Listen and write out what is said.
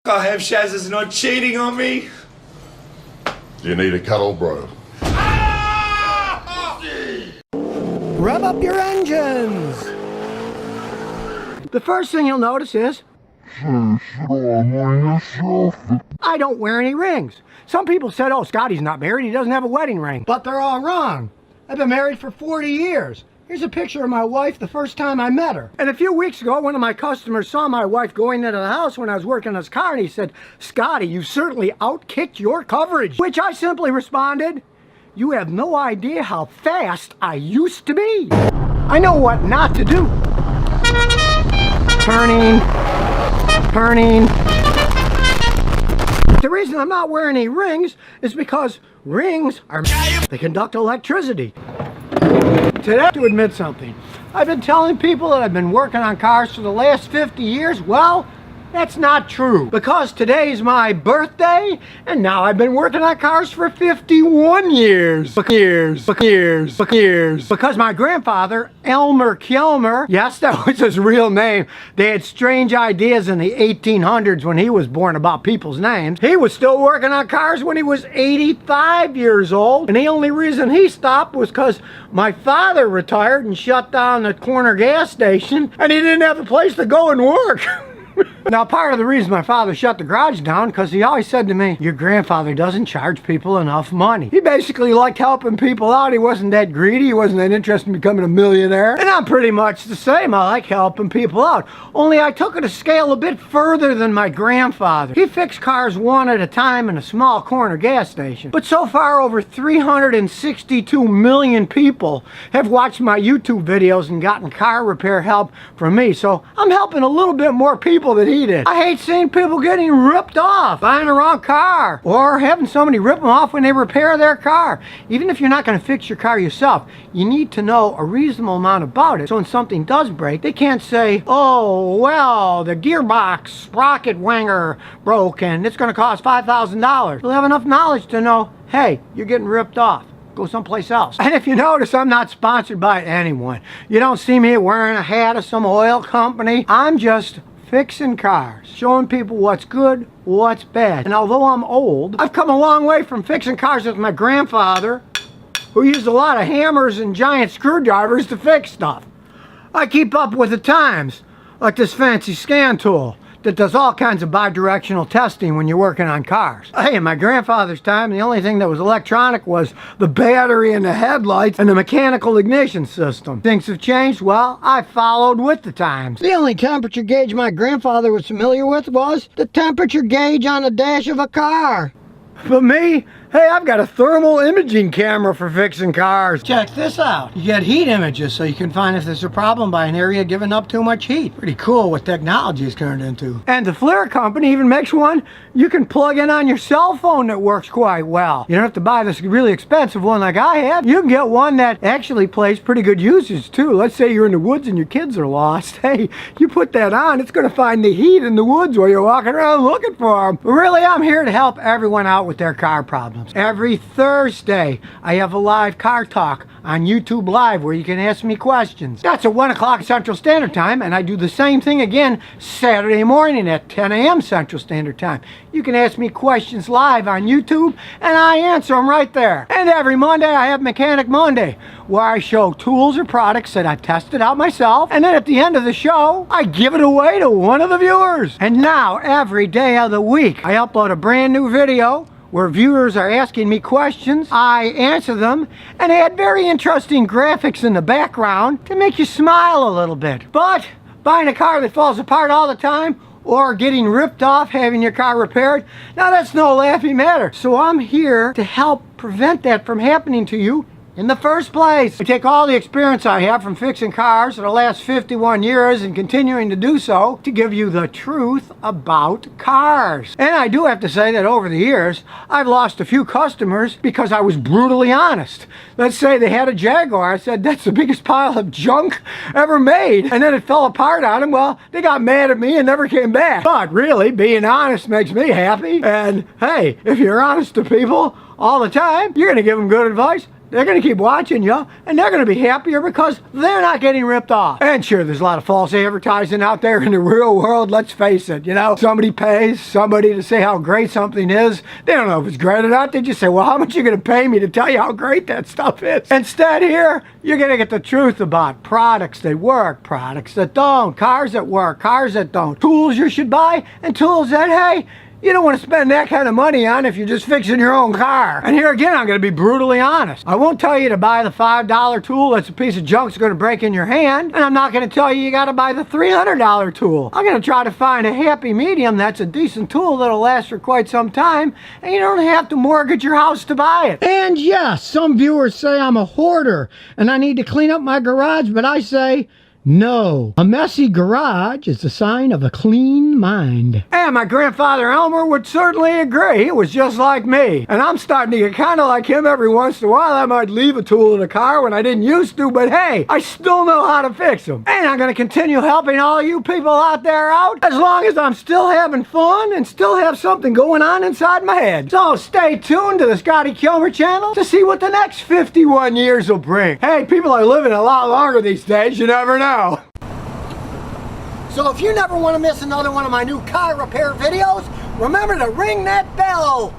I hope Shaz is not cheating on me. You need a cuddle, bro. Rev up your engines! The first thing you'll notice is I don't wear any rings. Some people said, oh, Scotty's not married, he doesn't have a wedding ring. But they're all wrong. I've been married for 40 years. Here's a picture of my wife the first time I met her. And a few weeks ago, one of my customers saw my wife going into the house when I was working on his car, and he said, Scotty, you certainly outkicked your coverage. Which I simply responded, you have no idea how fast I used to be. I know what not to do. Turning. The reason I'm not wearing any rings is because rings they conduct electricity. Today, I have to admit something. I've been telling people that I've been working on cars for the last 50 years. Well, that's not true. Because today's my birthday, and now I've been working on cars for 51 years. Because my grandfather, Elmer Kjelmer, yes, that was his real name. They had strange ideas in the 1800s when he was born about people's names. He was still working on cars when he was 85 years old. And the only reason he stopped was because my father retired and shut down the corner gas station, and he didn't have a place to go and work. Now, part of the reason my father shut the garage down, because he always said to me, your grandfather doesn't charge people enough money. He basically liked helping people out. He wasn't that greedy. He wasn't that interested in becoming a millionaire. And I'm pretty much the same. I like helping people out. Only I took it a scale a bit further than my grandfather. He fixed cars one at a time in a small corner gas station. But so far, over 362 million people have watched my YouTube videos and gotten car repair help from me. So I'm helping a little bit more people than he did. I hate seeing people getting ripped off, buying the wrong car, or having somebody rip them off when they repair their car. Even if you're not going to fix your car yourself, you need to know a reasonable amount about it. So when something does break, they can't say, oh, well, the gearbox sprocket wanger broke and it's going to cost $5,000. They'll have enough knowledge to know, hey, you're getting ripped off. Go someplace else. And if you notice, I'm not sponsored by anyone. You don't see me wearing a hat of some oil company. I'm just fixing cars, showing people what's good, what's bad. And although I'm old, I've come a long way from fixing cars with my grandfather, who used a lot of hammers and giant screwdrivers to fix stuff. I keep up with the times, like this fancy scan tool that does all kinds of bidirectional testing when you're working on cars. Hey, in my grandfather's time, the only thing that was electronic was the battery and the headlights and the mechanical ignition system. Things have changed. Well, I followed with the times. The only temperature gauge my grandfather was familiar with was the temperature gauge on the dash of a car. But me, hey, I've got a thermal imaging camera for fixing cars. Check this out. You get heat images so you can find if there's a problem by an area giving up too much heat. Pretty cool what technology has turned into. And the FLIR company even makes one you can plug in on your cell phone that works quite well. You don't have to buy this really expensive one like I have. You can get one that actually plays pretty good usage too. Let's say you're in the woods and your kids are lost. Hey, you put that on, it's going to find the heat in the woods while you're walking around looking for them. But really, I'm here to help everyone out with their car problems. Every Thursday, I have a live car talk on YouTube Live where you can ask me questions. That's at 1 o'clock Central Standard Time, and I do the same thing again Saturday morning at 10 a.m. Central Standard Time. You can ask me questions live on YouTube, and I answer them right there. And every Monday, I have Mechanic Monday, where I show tools or products that I've tested out myself, and then at the end of the show, I give it away to one of the viewers. And now, every day of the week, I upload a brand new video where viewers are asking me questions, I answer them, and add very interesting graphics in the background to make you smile a little bit. But buying a car that falls apart all the time, or getting ripped off having your car repaired, now that's no laughing matter. So I'm here to help prevent that from happening to you in the first place. I take all the experience I have from fixing cars for the last 51 years and continuing to do so to give you the truth about cars. And I do have to say that over the years, I've lost a few customers because I was brutally honest. Let's say they had a Jaguar. I said, that's the biggest pile of junk ever made. And then it fell apart on them. Well, they got mad at me and never came back. But really, being honest makes me happy. And hey, if you're honest to people all the time, you're going to give them good advice. they're going to keep watching you, and they're going to be happier because they're not getting ripped off. And sure, there's a lot of false advertising out there in the real world, let's face it. You know, somebody pays somebody to say how great something is. They don't know if it's great or not. They just say, well, how much are you going to pay me to tell you how great that stuff is? Instead here, you're going to get the truth about products that work, products that don't, cars that work, cars that don't, tools you should buy, and tools that, hey, you don't want to spend that kind of money on if you're just fixing your own car. And here again, I'm going to be brutally honest. I won't tell you to buy the $5 tool that's a piece of junk that's going to break in your hand. And I'm not going to tell you got to buy the $300 tool. I'm going to try to find a happy medium that's a decent tool that'll last for quite some time. And you don't have to mortgage your house to buy it. And yes, some viewers say I'm a hoarder and I need to clean up my garage, but I say, no. A messy garage is a sign of a clean mind. And my grandfather Elmer would certainly agree. He was just like me. And I'm starting to get kind of like him every once in a while. I might leave a tool in the car when I didn't used to, but hey, I still know how to fix them. And I'm going to continue helping all you people out there out as long as I'm still having fun and still have something going on inside my head. So stay tuned to the Scotty Kilmer channel to see what the next 51 years will bring. Hey, people are living a lot longer these days. You never know. So if you never want to miss another one of my new car repair videos, remember to ring that bell.